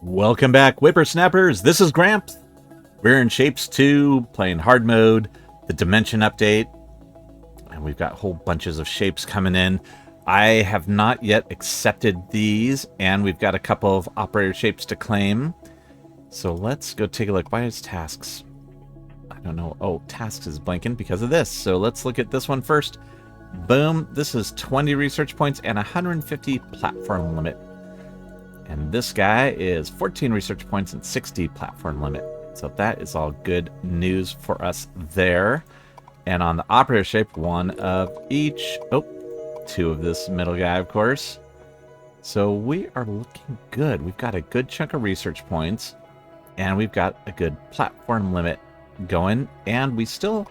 Welcome back, whippersnappers. This is Gramps. We're in Shapes 2, playing hard mode, the dimension update, and we've got whole bunches of shapes coming in. I have not yet accepted these, and we've got a couple of operator shapes to claim. So let's go take a look. Why is tasks? I don't know. Oh, tasks is blinking because of this. So let's look at this one first. Boom. This is 20 research points and 150 platform limit. And this guy is 14 research points and 60 platform limit. So that is all good news for us there. And on the operator shape, one of each. Oh, two of this middle guy, of course. So we are looking good. We've got a good chunk of research points. And we've got a good platform limit going. And we still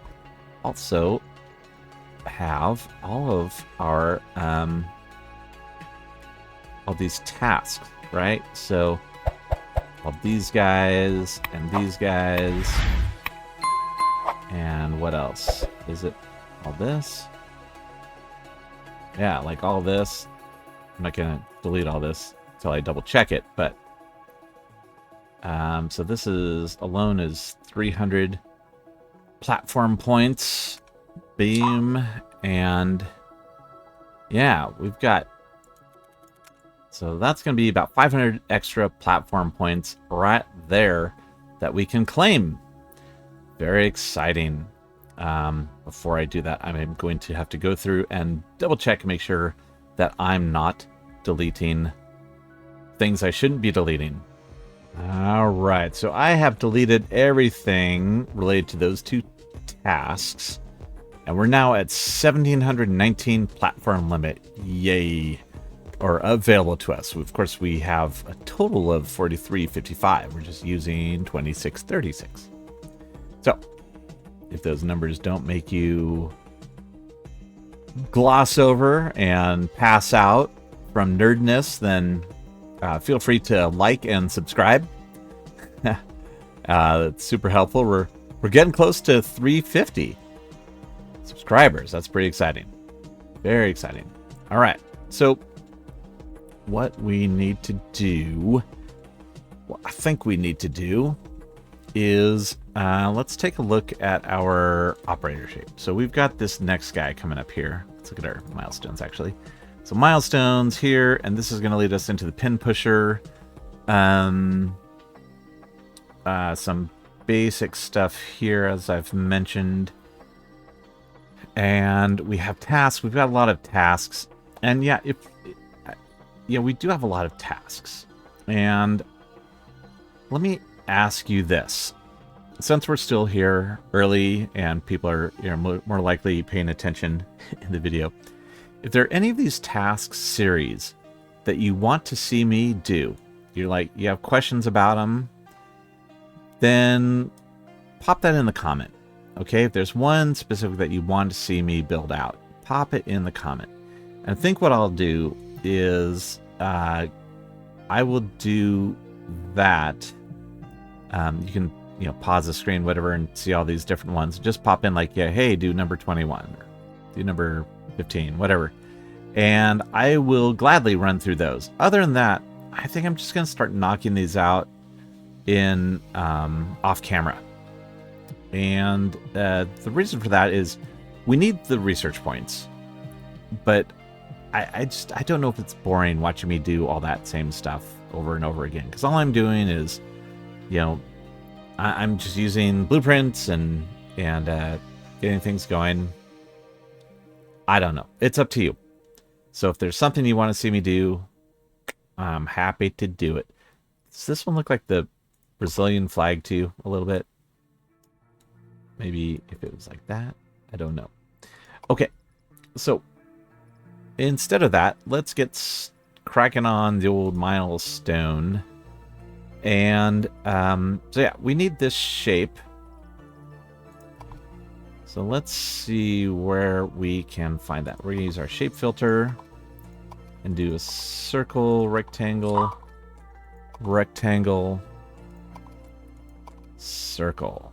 also have all of our all these tasks, right? So all these guys and these guys. And what else? Is it all this? Yeah, like all this. I'm not gonna delete all this until I double check it, but so this is alone is 300 platform points. Beam, and yeah, we've got, so that's going to be about 500 extra platform points right there that we can claim. Very exciting. Before I do that, I'm going to have to go through and double check and make sure that I'm not deleting things I shouldn't be deleting. All right, so I have deleted everything related to those two tasks. And we're now at 1,719 platform limit. Yay. Or available to us. Of course, we have a total of 4355. We're just using 2636. So, if those numbers don't make you gloss over and pass out from nerdness, then feel free to like and subscribe. That's super helpful. We're getting close to 350 subscribers. That's pretty exciting. Very exciting. All right. So what we need to do, what I think we need to do is let's take a look at our operator shape. So we've got this next guy coming up here. Let's look at our milestones actually. So milestones here, and this is going to lead us into the pin pusher. Some basic stuff here, as I've mentioned. And we have tasks. We've got a lot of tasks. And yeah, we do have a lot of tasks. And let me ask you this. Since we're still here early and people are more likely paying attention in the video, if there are any of these tasks series that you want to see me do, you have questions about them, then pop that in the comment. Okay, if there's one specific that you want to see me build out, pop it in the comment. And I think what I'll do is I will do that. You can pause the screen, whatever, and see all these different ones. Just pop in like, yeah, hey, do number 21 or do number 15, whatever. And I will gladly run through those. Other than that, I think I'm just going to start knocking these out in off camera. And the reason for that is we need the research points, but I don't know if it's boring watching me do all that same stuff over and over again, because all I'm doing is, I'm just using blueprints and getting things going. I don't know. It's up to you. So if there's something you want to see me do, I'm happy to do it. Does this one look like the Brazilian flag to you a little bit? Maybe if it was like that. I don't know. Okay. So instead of that, let's get cracking on the old milestone. And so yeah, we need this shape. So let's see where we can find that. We're going to use our shape filter and do a circle, rectangle, rectangle, circle.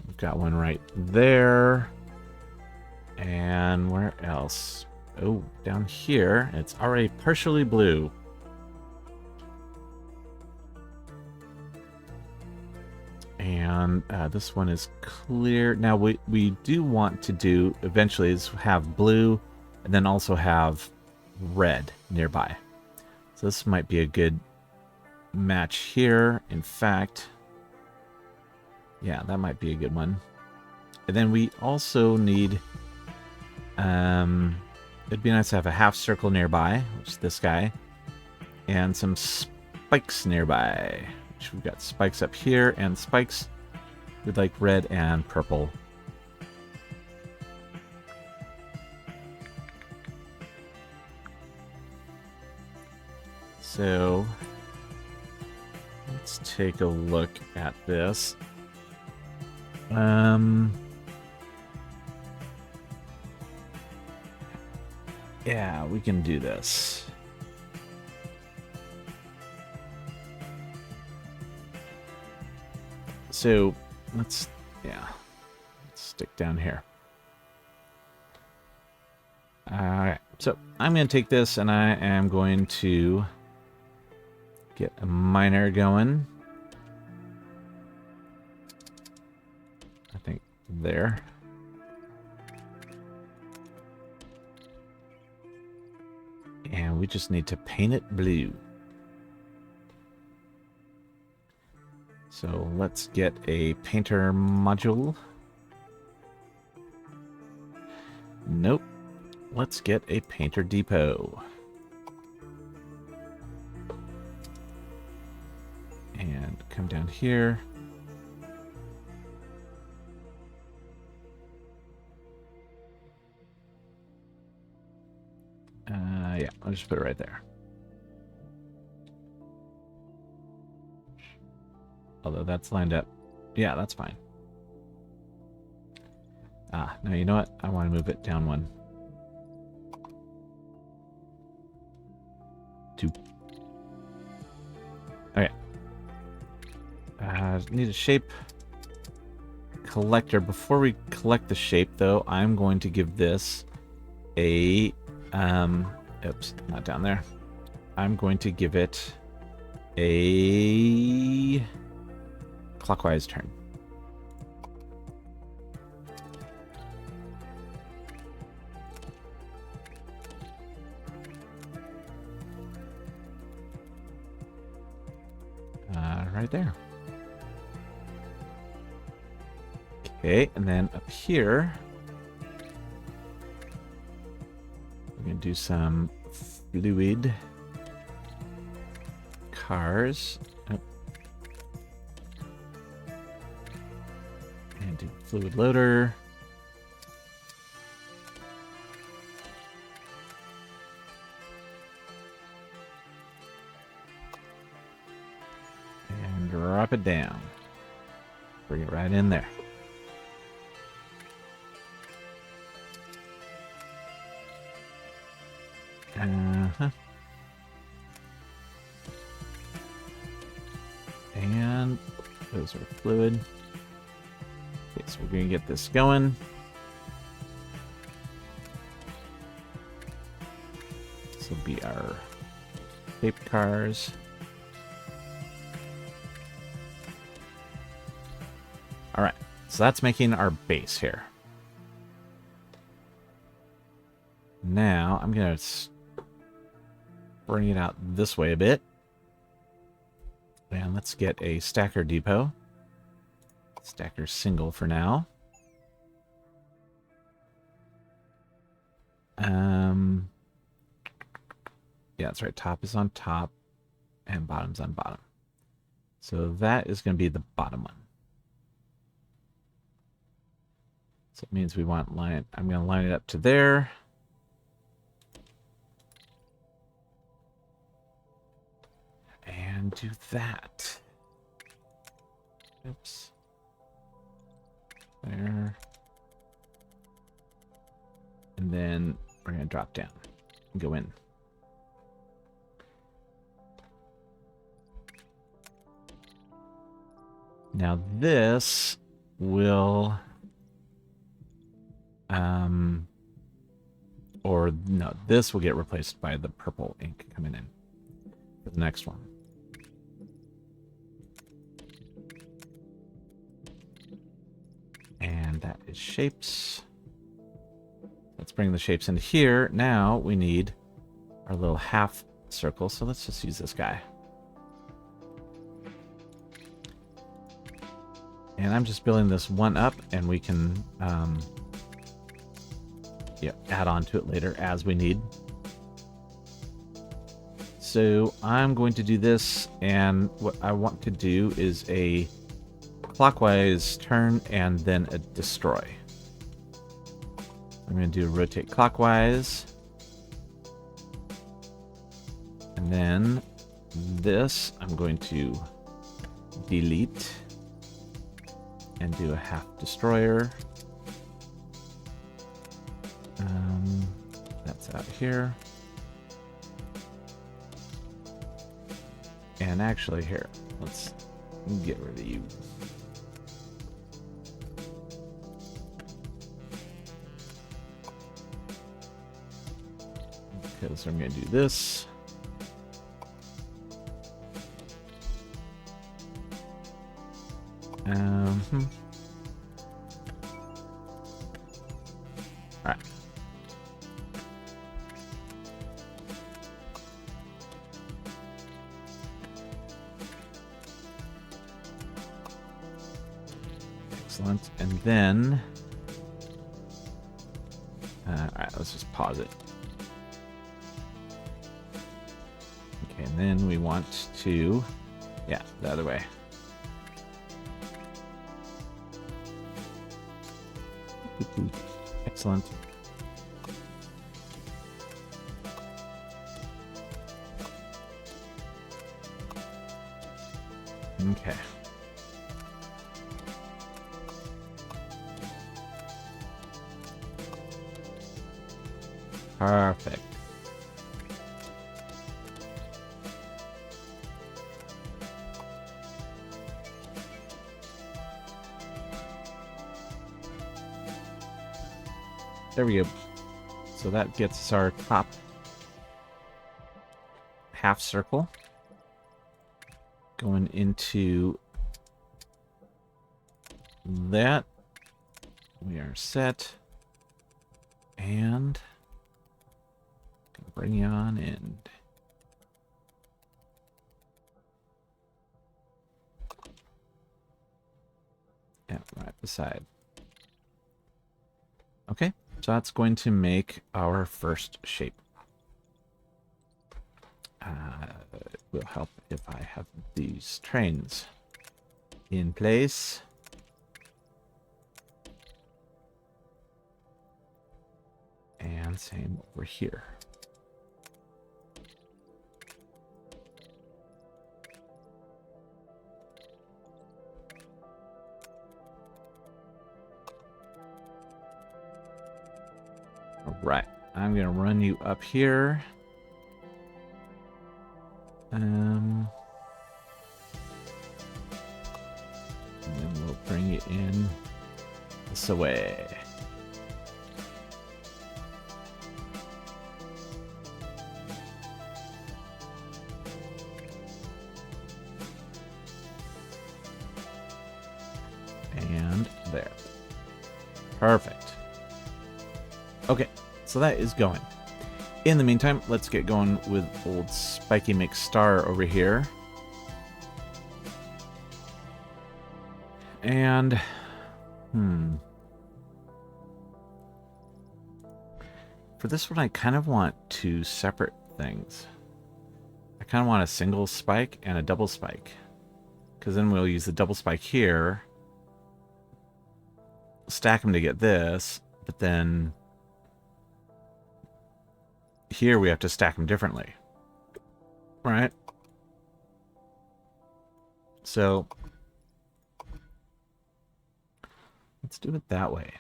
We've got one right there. And where else? Oh, down here. It's already partially blue. And this one is clear. Now, we do want to do eventually is have blue and then also have red nearby. So this might be a good match here. In fact, yeah, that might be a good one. And then we also need, it'd be nice to have a half circle nearby, which is this guy, and some spikes nearby, which we've got spikes up here, and spikes with like red and purple. So let's take a look at this. Yeah, we can do this. So let's stick down here. Alright, so I'm going to take this and I am going to get a miner going. I think there. And we just need to paint it blue. So let's get a painter module. Nope. Let's get a painter depot. And come down here. Yeah, I'll just put it right there. Although that's lined up. Yeah, that's fine. Ah, no, you know what? I want to move it down one. 2. Okay. Need a shape collector. Before we collect the shape, though, I'm going to give this a... oops, not down there. I'm going to give it a clockwise turn. Right there. Okay, and then up here, we're going to do some fluid cars. Oh. And do fluid loader. And drop it down. Bring it right in there. And those are fluid. Okay, so we're going to get this going. This will be our shaped cars. All right, so that's making our base here. Now I'm going to bring it out this way a bit. And let's get a stacker depot. Stacker single for now. Yeah, that's right. Top is on top and bottom's on bottom. So that is going to be the bottom one. So it means we want line. I'm going to line it up to there. And do that. Oops. There. And then we're going to drop down and go in. Now this will... or no, this will get replaced by the purple ink coming in for the next one. And that is shapes. Let's bring the shapes into here. Now we need our little half circle, so let's just use this guy. And I'm just building this one up, and we can add on to it later as we need. So I'm going to do this, and what I want to do is a clockwise turn and then a destroy. I'm going to do a rotate clockwise. And then this I'm going to delete and do a half destroyer. That's out here. And actually here, let's get rid of you. Okay, so I'm going to do this. All right. Excellent. And then, all right, let's just pause it. Okay, and then we want to, the other way. Excellent. Okay. Perfect. There we go. So that gets us our top half circle. Going into that. We are set. And bring you on in. Yeah, right beside. Okay. So that's going to make our first shape. It will help if I have these trains in place. And same over here. Right, I'm gonna run you up here. And then we'll bring you in this way. And there. Perfect. Okay, so that is going. In the meantime, let's get going with old Spiky McStar over here. And, for this one, I kind of want two separate things. I kind of want a single spike and a double spike. Because then we'll use the double spike here. Stack them to get this, but then here we have to stack them differently. Right? So let's do it that way.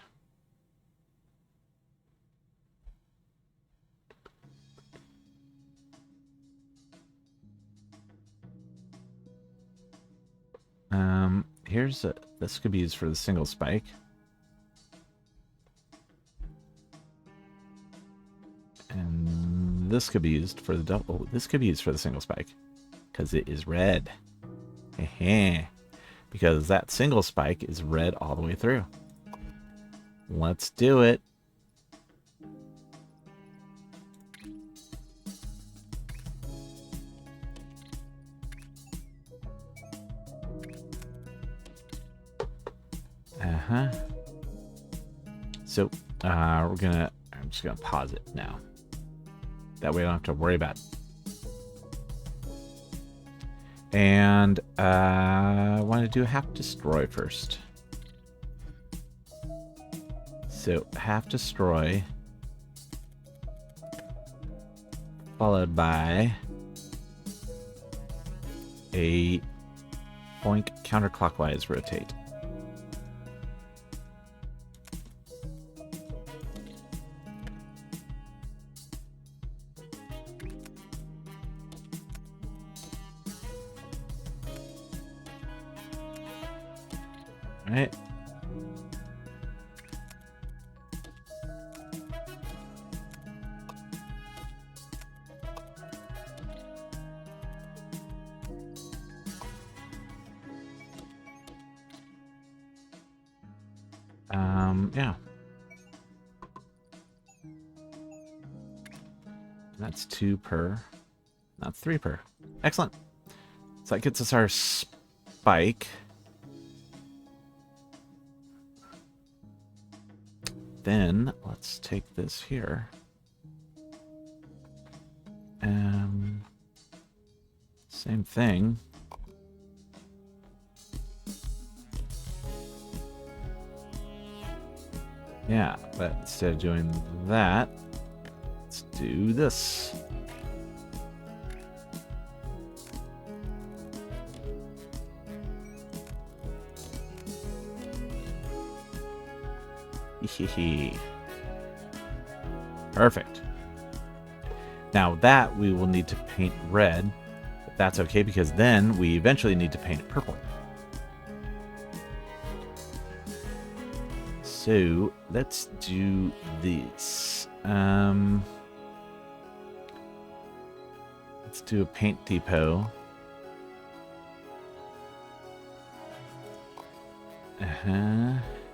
Here's this could be used for the single spike. And this could be used for the double. This could be used for the single spike because it is red. Because that single spike is red all the way through. Let's do it. Uh-huh. So, I'm just gonna pause it now. That way I don't have to worry about it. And, I want to do half destroy first. So, half destroy, followed by a point counterclockwise rotate. Right. Yeah. That's 2 per. That's 3 per. Excellent. So that gets us our spike. Then let's take this here. Same thing. Yeah, but instead of doing that, let's do this. Perfect. Now that we will need to paint red, but that's okay because then we eventually need to paint it purple. So let's do this. Let's do a paint depot.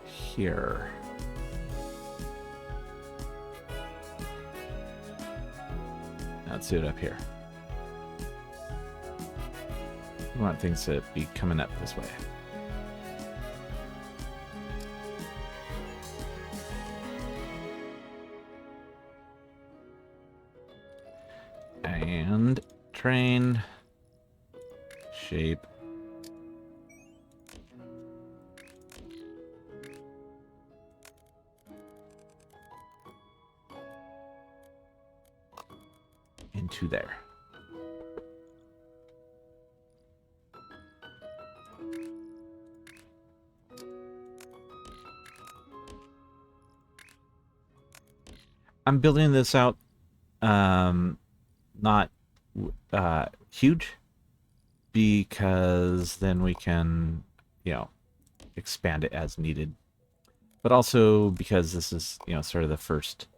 Here. Let's do it up here. We want things to be coming up this way. And train, shape, into there. I'm building this out, not huge, because then we can, expand it as needed. But also because this is, sort of the first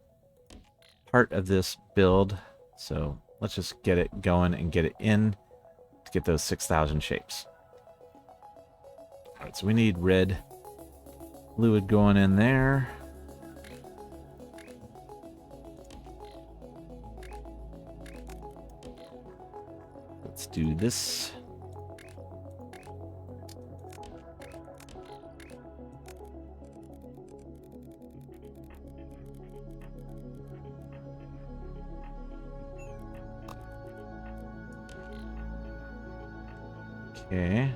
part of this build. So let's just get it going and get it in to get those 6,000 shapes. All right, so we need red fluid going in there. Let's do this. Okay.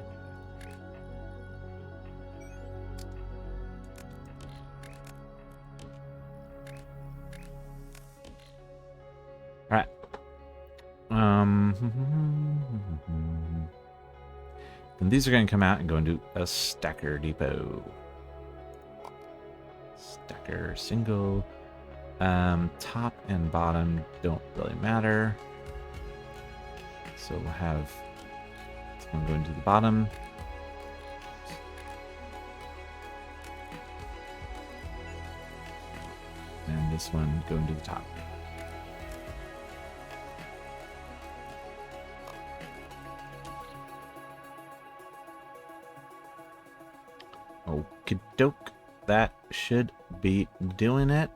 All right. And these are going to come out and go into a stacker depot. Stacker single. Top and bottom don't really matter. So we'll have this one going to the bottom. And this one going to the top. Okie doke. That should be doing it.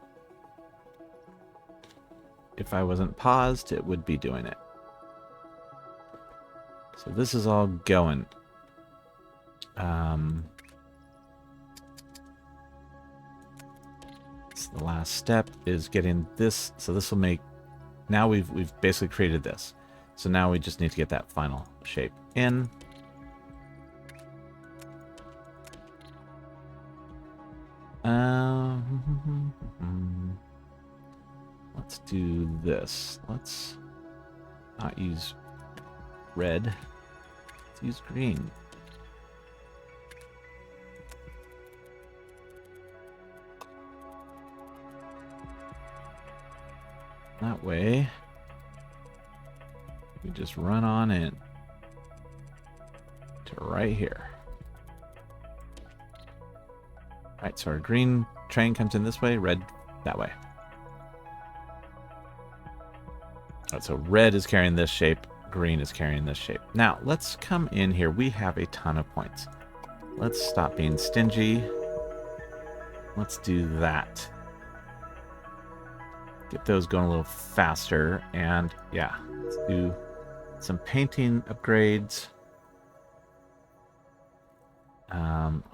If I wasn't paused, it would be doing it. So this is all going. So the last step is getting this. So this will make. Now we've basically created this. So now we just need to get that final shape in. Let's do this. Let's not use red. Let's use green. That way, we just run on in to right here. Right, so our green train comes in this way, red that way. Alright, so red is carrying this shape, green is carrying this shape. Now, let's come in here. We have a ton of points. Let's stop being stingy. Let's do that. Get those going a little faster. And yeah, let's do some painting upgrades.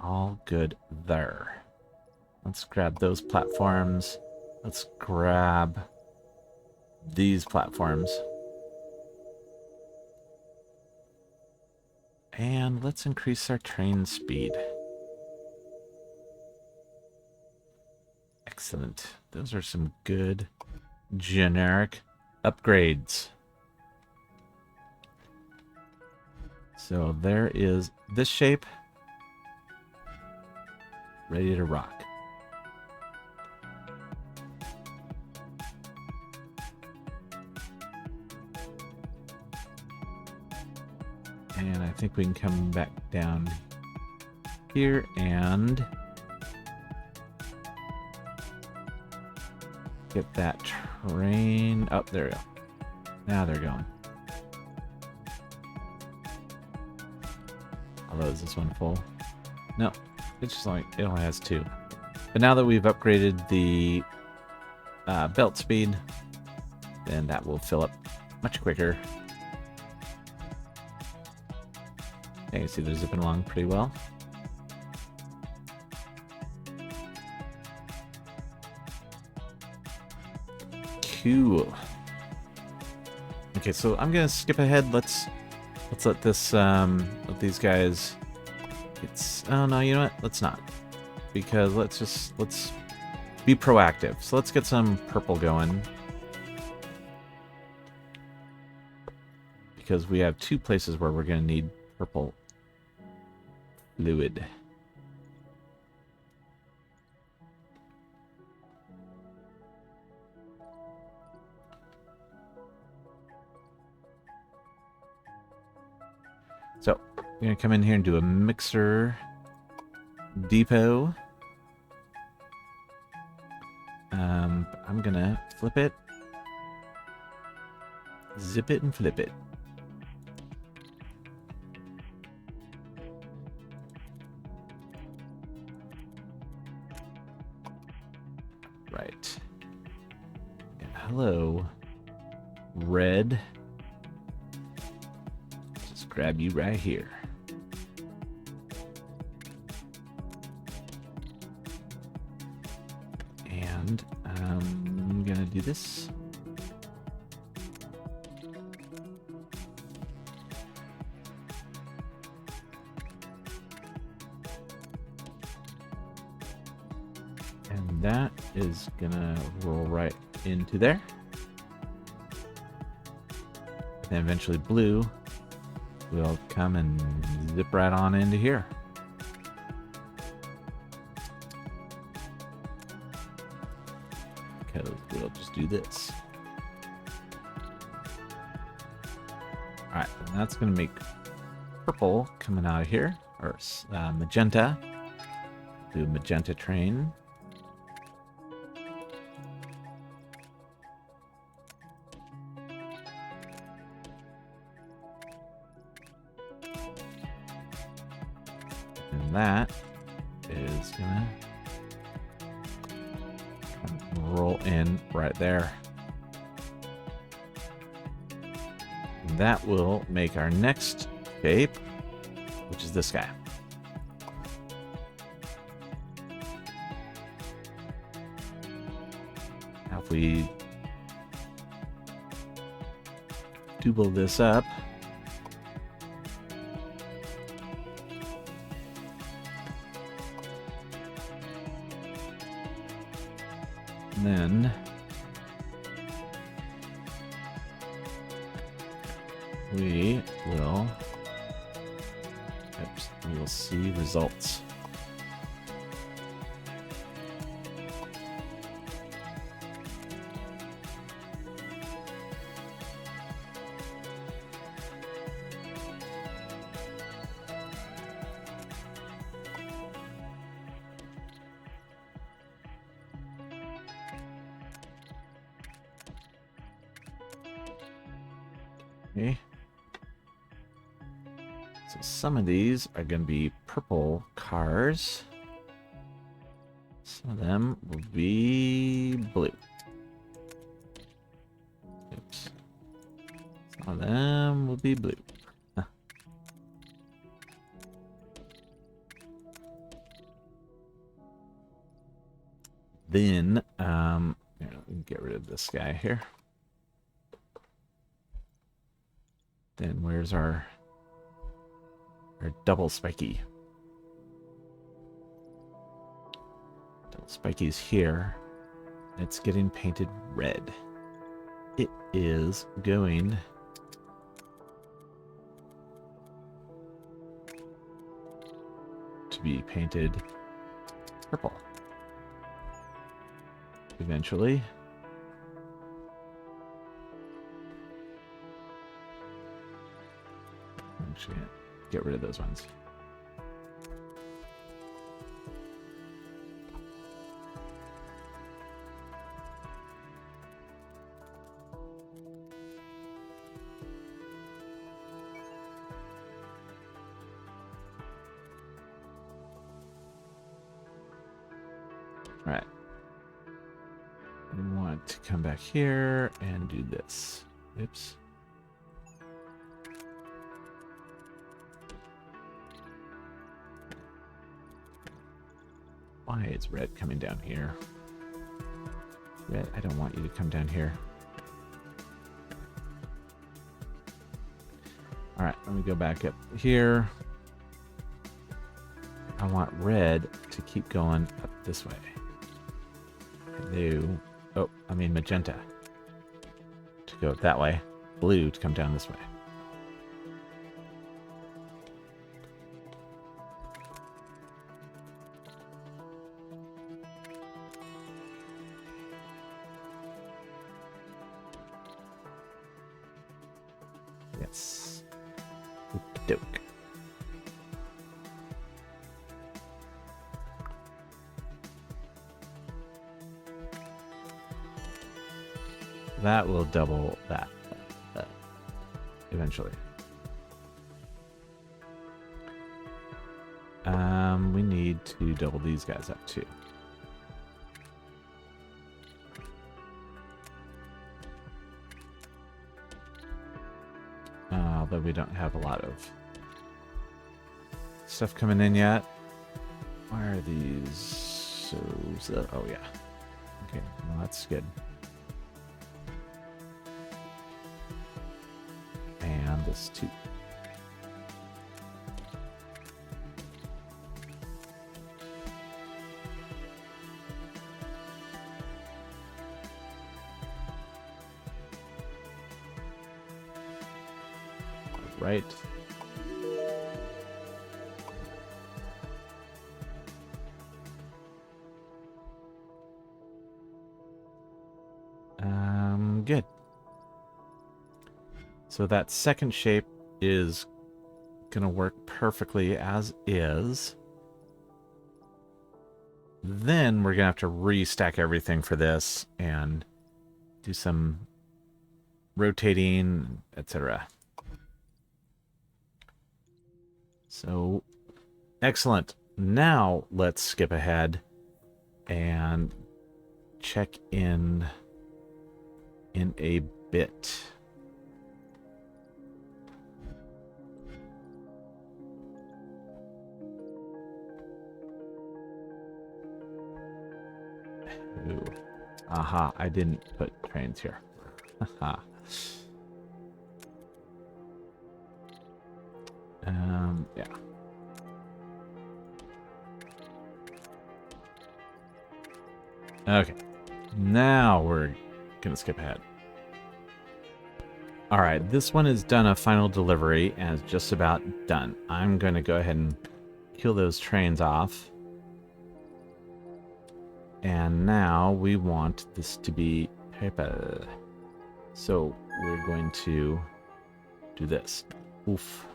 All good there. Let's grab those platforms. Let's grab these platforms. And let's increase our train speed. Excellent. Those are some good generic upgrades. So there is this shape. Ready to rock. And I think we can come back down here and get that train. Oh, there we go. Now they're going. Although, is this one full? No, it's just like it only has 2. But now that we've upgraded the belt speed, then that will fill up much quicker. You can see they're zipping along pretty well. Cool. Okay, so I'm gonna skip ahead. Let's let this let these guys. Oh no, you know what? Let's not, because let's be proactive. So let's get some purple going, because we have 2 places where we're gonna need purple fluid. So we're gonna come in here and do a mixer depot. I'm gonna flip it, zip it, and flip it. Right. And hello, red. Just grab you right here. And I'm gonna do this. And that is gonna roll right into there. And then eventually blue will come and zip right on into here. Because we'll just do this. Alright, and that's gonna make purple coming out of here, or magenta. Do a magenta train. And that is gonna roll in right there. And that will make our next shape, which is this guy. Now if we double this up, and then we will see results. Okay. So some of these are going to be purple cars. Some of them will be blue. Oops. Some of them will be blue. Huh. Then, here, let me get rid of this guy here. Then where's our double spiky? Double spiky's here. It's getting painted red. It is going to be painted purple eventually. Actually, get rid of those ones. All right. We want to come back here and do this. Oops. Why is red coming down here? Red, I don't want you to come down here. All right, let me go back up here. I want red to keep going up this way. Blue, oh, I mean magenta to go that way. Blue to come down this way. Yes. Okey-doke. That will double that eventually. We need to double these guys up too. Although we don't have a lot of stuff coming in yet. Why are these so oh yeah. Okay, well that's good. And this too. Right. Good. So that second shape is gonna work perfectly as is. Then we're gonna have to restack everything for this and do some rotating, etc. So, excellent. Now let's skip ahead and check in a bit. Ooh. Aha, I didn't put trains here. Haha. Yeah. Okay. Now we're gonna skip ahead. Alright, this one has done a final delivery and it's just about done. I'm gonna go ahead and kill those trains off. And now we want this to be purple. So we're going to do this. Oof.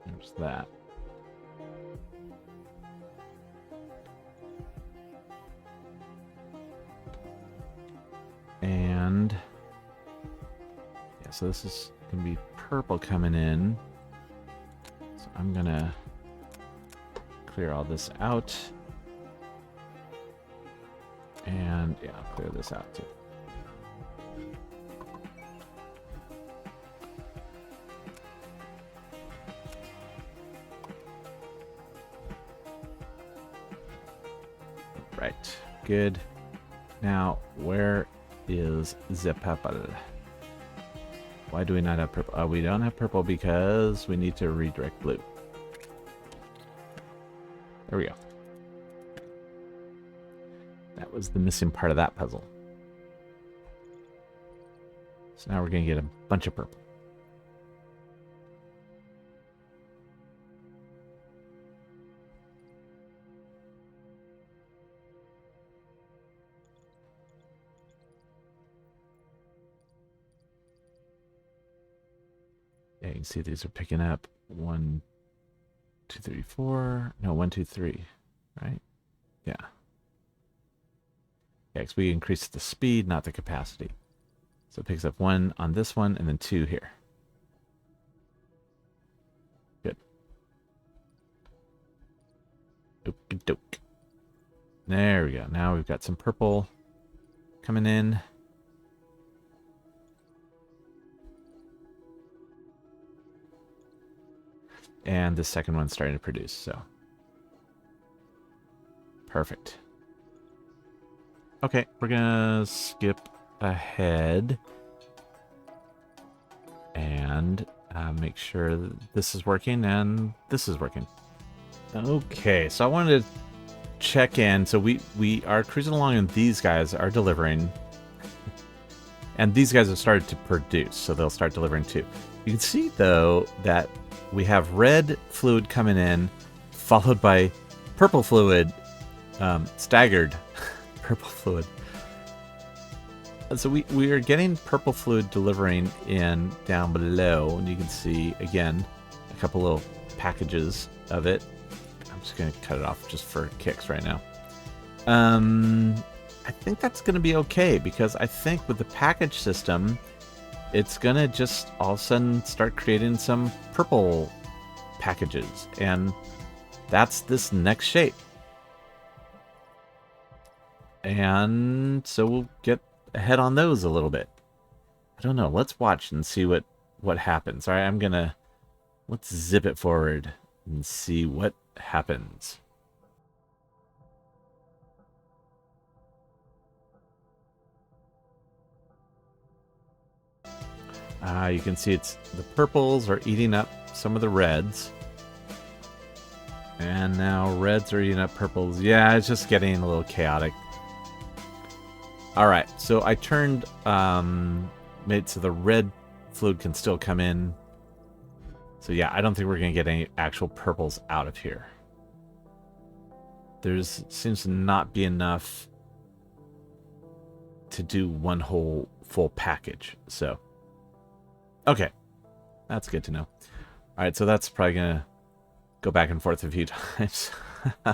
There's that. And yeah, so this is gonna be purple coming in. So I'm gonna clear all this out. And yeah, I'll clear this out too. Right, good. Now, where is the purple? Why do we not have purple? We don't have purple because we need to redirect blue. There we go. That was the missing part of that puzzle. So now we're going to get a bunch of purple. Yeah, you can see these are picking up 1, 2, 3, 4. No, 1, 2, 3. Right? Yeah. Yeah, because we increased the speed, not the capacity. So it picks up 1 on this one and then 2 here. Good. Okie doke. There we go. Now we've got some purple coming in. And the second one's starting to produce, so. Perfect. Okay, we're gonna skip ahead. And make sure that this is working and this is working. Okay, so I wanted to check in. So we are cruising along and these guys are delivering. And these guys have started to produce, so they'll start delivering too. You can see, though, that we have red fluid coming in, followed by purple fluid, staggered purple fluid. So we are getting purple fluid delivering in down below, and you can see, again, a couple little packages of it. I'm just going to cut it off just for kicks right now. I think that's going to be okay, because I think with the package system, it's going to just all of a sudden start creating some purple packages, and that's this next shape. And so we'll get ahead on those a little bit. I don't know. Let's watch and see what happens. All right, let's zip it forward and see what happens. You can see the purples are eating up some of the reds. And now reds are eating up purples. Yeah, it's just getting a little chaotic. Alright, so I turned, made so the red fluid can still come in. So yeah, I don't think we're going to get any actual purples out of here. Seems to not be enough to do one whole full package, so. Okay, that's good to know. Alright, so that's probably going to go back and forth a few times. Oh,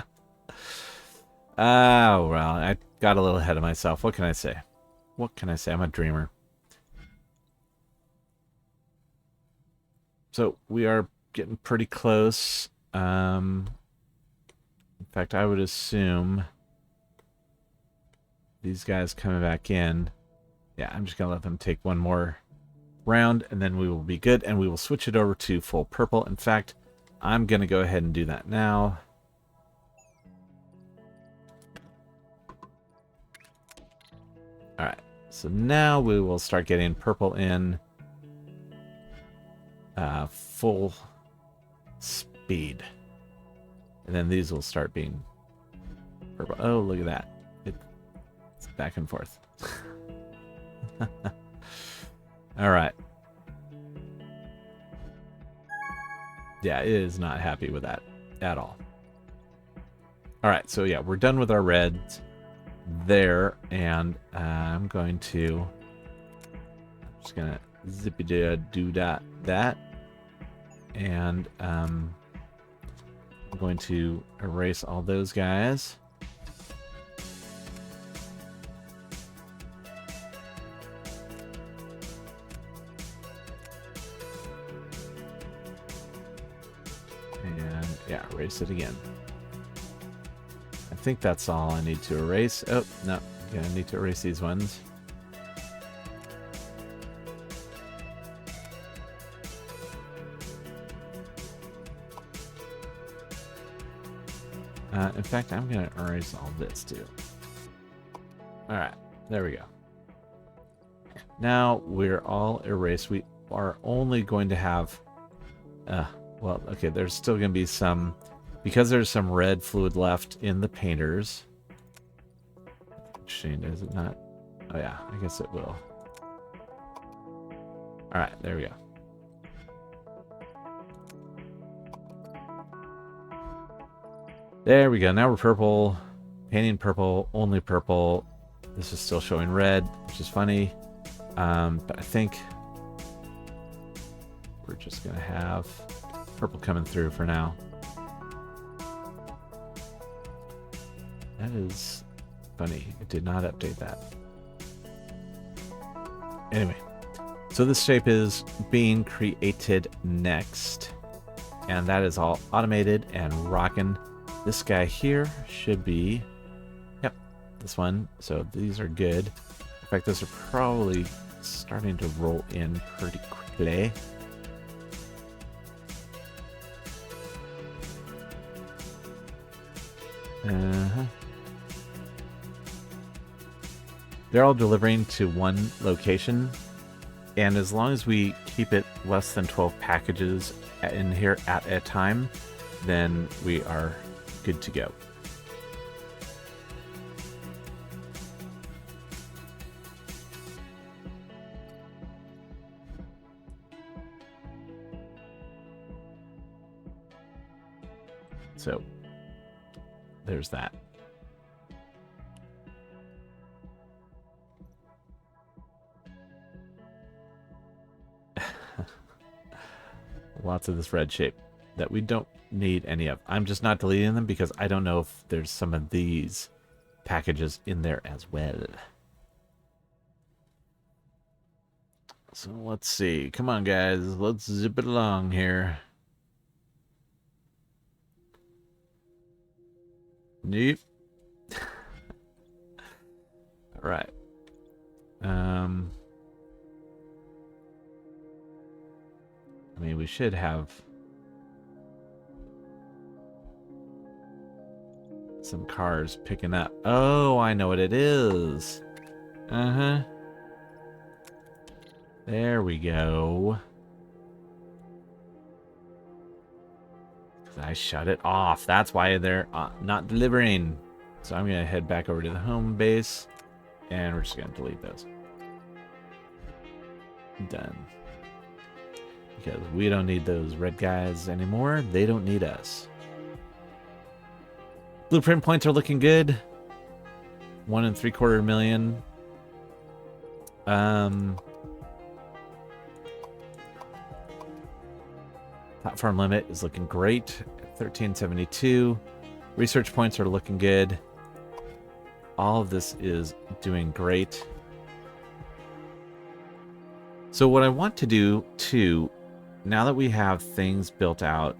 well, I got a little ahead of myself. What can I say? What can I say? I'm a dreamer. So we are getting pretty close. fact, I would assume these guys coming back in. Yeah, I'm just going to let them take one more round, and then we will be good, and we will switch it over to full purple. In fact, I'm going to go ahead and do that now. All right, so now we will start getting purple in full speed. And then these will start being purple. Oh, look at that. It's back and forth. All right. Yeah, it is not happy with that at all. All right, so yeah, we're done with our reds there, and I'm just gonna zippy do that, and I'm going to erase all those guys. And yeah, erase it again. I think that's all I need to erase. Oh, no. Yeah, I need to erase these ones. In fact, I'm going to erase all this too. Alright, there we go. Now we're all erased. We are only going to have... well, okay, there's still going to be some... Because there's some red fluid left in the painters. Interesting, is it not? Oh yeah, I guess it will. Alright, there we go. There we go. Now we're purple. Painting purple, only purple. This is still showing red, which is funny. But I think we're just going to have purple coming through for now. That is funny. It did not update that. Anyway, so this shape is being created next. And that is all automated and rocking. This guy here should be... Yep, this one. So these are good. In fact, those are probably starting to roll in pretty quickly. They're all delivering to one location, and as long as we keep it less than 12 packages in here at a time, then we are good to go. So there's that. Lots of this red shape that we don't need any of. I'm just not deleting them because I don't know if there's some of these packages in there as well. So let's see. Come on, guys. Let's zip it along here. Nope. All right. I mean, we should have some cars picking up. Oh, I know what it is. Uh-huh. There we go. I shut it off. That's why they're not delivering. So I'm going to head back over to the home base. And we're just going to delete those. Done. Because we don't need those red guys anymore. They don't need us. Blueprint points are looking good. 1 3/4 million. Platform limit is looking great. 1372. Research points are looking good. All of this is doing great. So what I want to do too, now that we have things built out,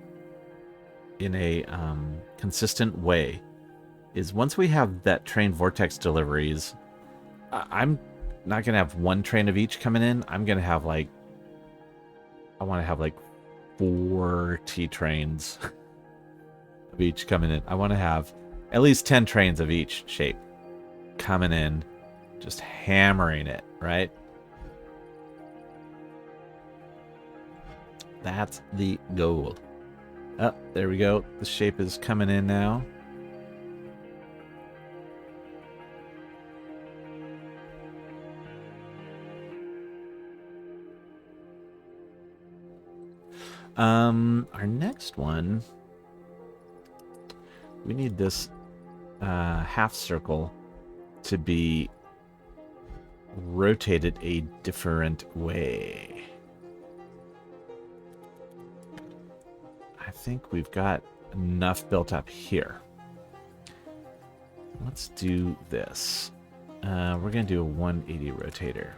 in a consistent way is once we have that train vortex deliveries, I'm not going to have one train of each coming in. I'm going to have like, I want to have like 40 trains of each coming in. I want to have at least 10 trains of each shape coming in, just hammering it, right? That's the goal. Oh, there we go. The shape is coming in now. Our next one, we need this half circle to be rotated a different way. I think we've got enough built up here. Let's do this. We're going to do a 180 rotator.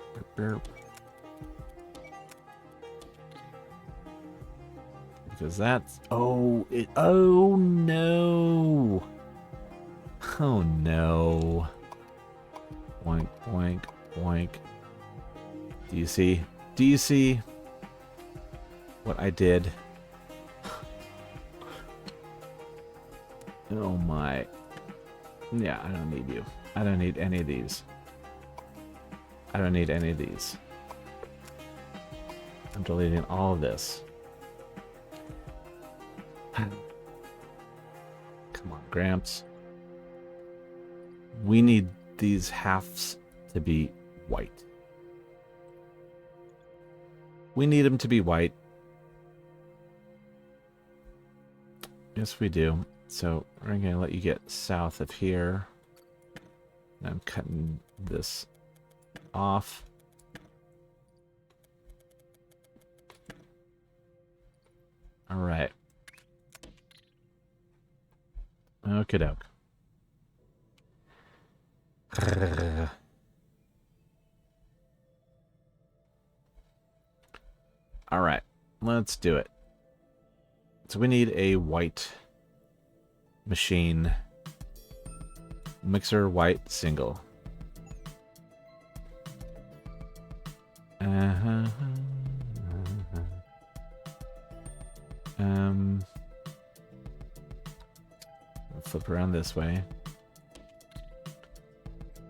Because that's... Oh, oh no. Oh no. Boink, boink, boink. Do you see? Do you see what I did? Oh my. Yeah, I don't need you. I don't need any of these. I don't need any of these. I'm deleting all of this. Come on, Gramps. We need these halves to be white. We need them to be white. Yes, we do. So we're going to let you get south of here. I'm cutting this off. All right. Okie doke. All right, let's do it. So we need a white machine. Mixer white single. Flip around this way.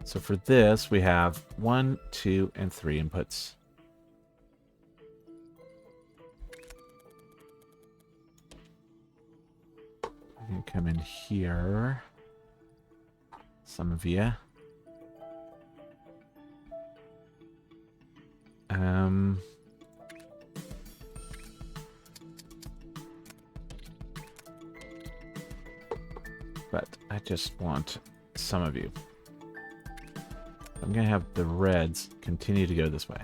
So for this, we have 1, 2, and 3 inputs. You can come in here. Some of you. But I just want some of you. I'm going to have the reds continue to go this way.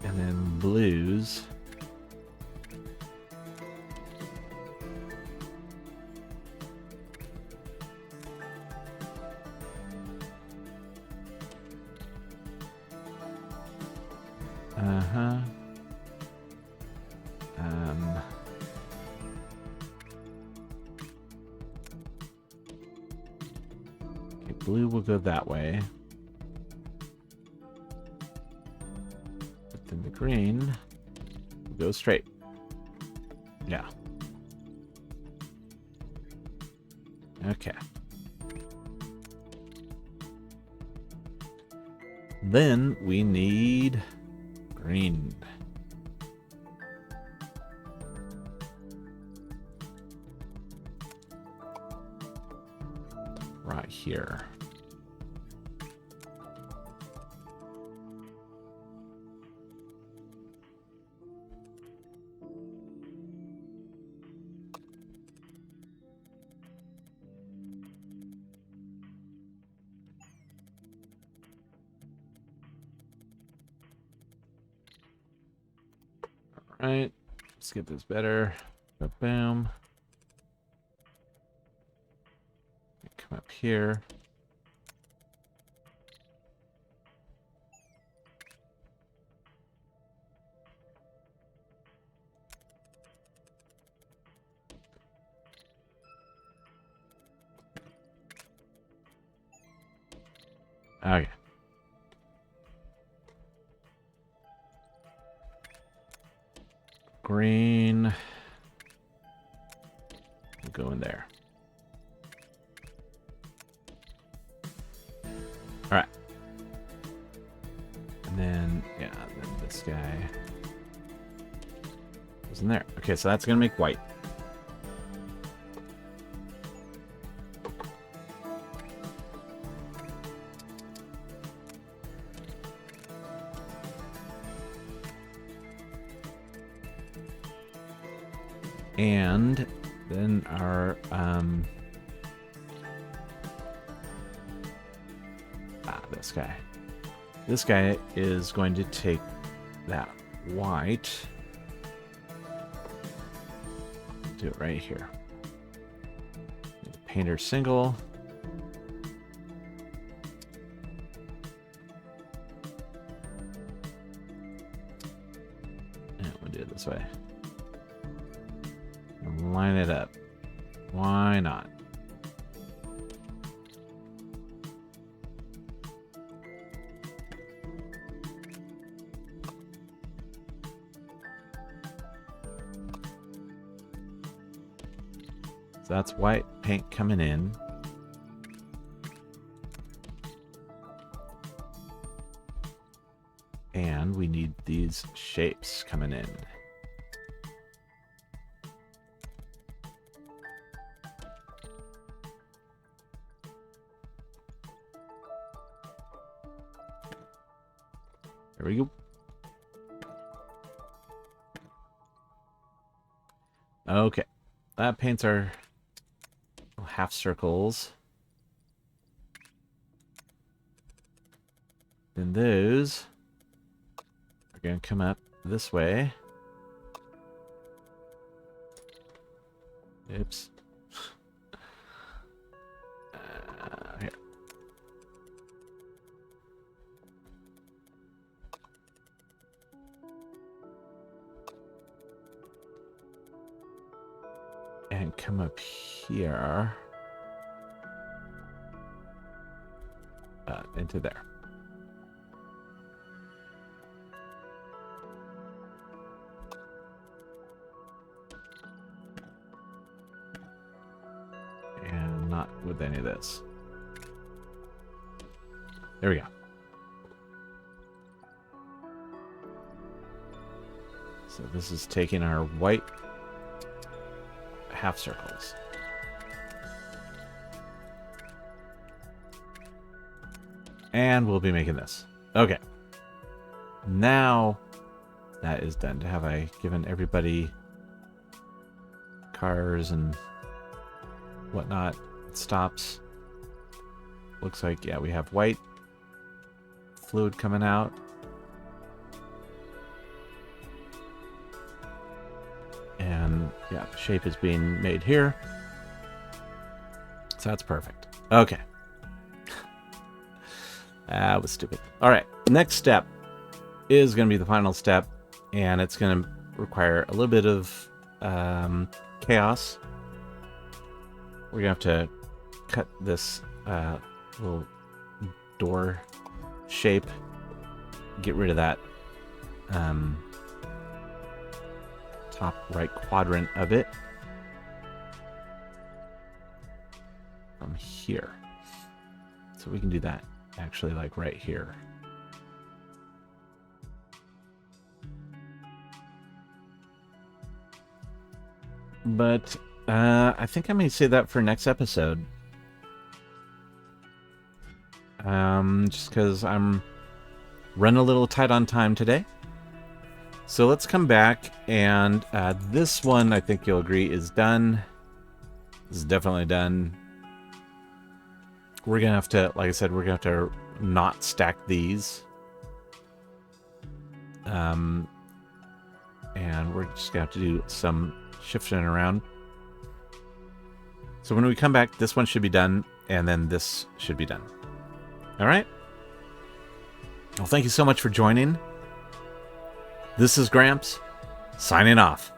And then blues. Blue will go that way. But then the green will go straight. Yeah. Okay. Then we need green. Right here. Right, let's get this better. Boom. Come up here. Okay. Green. We'll go in there. All right. And then, yeah, then this guy goes in there. Okay, so that's going to make white. And then our this guy. This guy is going to take that white. Do it right here. Painter single. And we'll do it this way. And line it up. Why not? So that's white paint coming in. And we need these shapes coming in. There we go. Okay. That paints our half circles. Then those are going to come up this way. Oops. Here. And come up here. Into there. And not with any of this. There we go. So this is taking our white half circles. And we'll be making this. Okay. Now that is done. Have I given everybody cars and whatnot? Stops. Looks like, yeah, we have white fluid coming out. And yeah, the shape is being made here. So that's perfect. Okay. That was stupid. All right. Next step is going to be the final step. And it's going to require a little bit of chaos. We're going to have to cut this little door shape. Get rid of that top right quadrant of it. From here. So we can do that actually like right here. But I think I may say that for next episode. Just because I'm running a little tight on time today. So let's come back, and this one, I think you'll agree, is done. This is definitely done. We're going to have to, like I said, we're going to have to not stack these. And we're just going to have to do some shifting around. So when we come back, this one should be done, and then this should be done. All right? Well, thank you so much for joining. This is Gramps, signing off.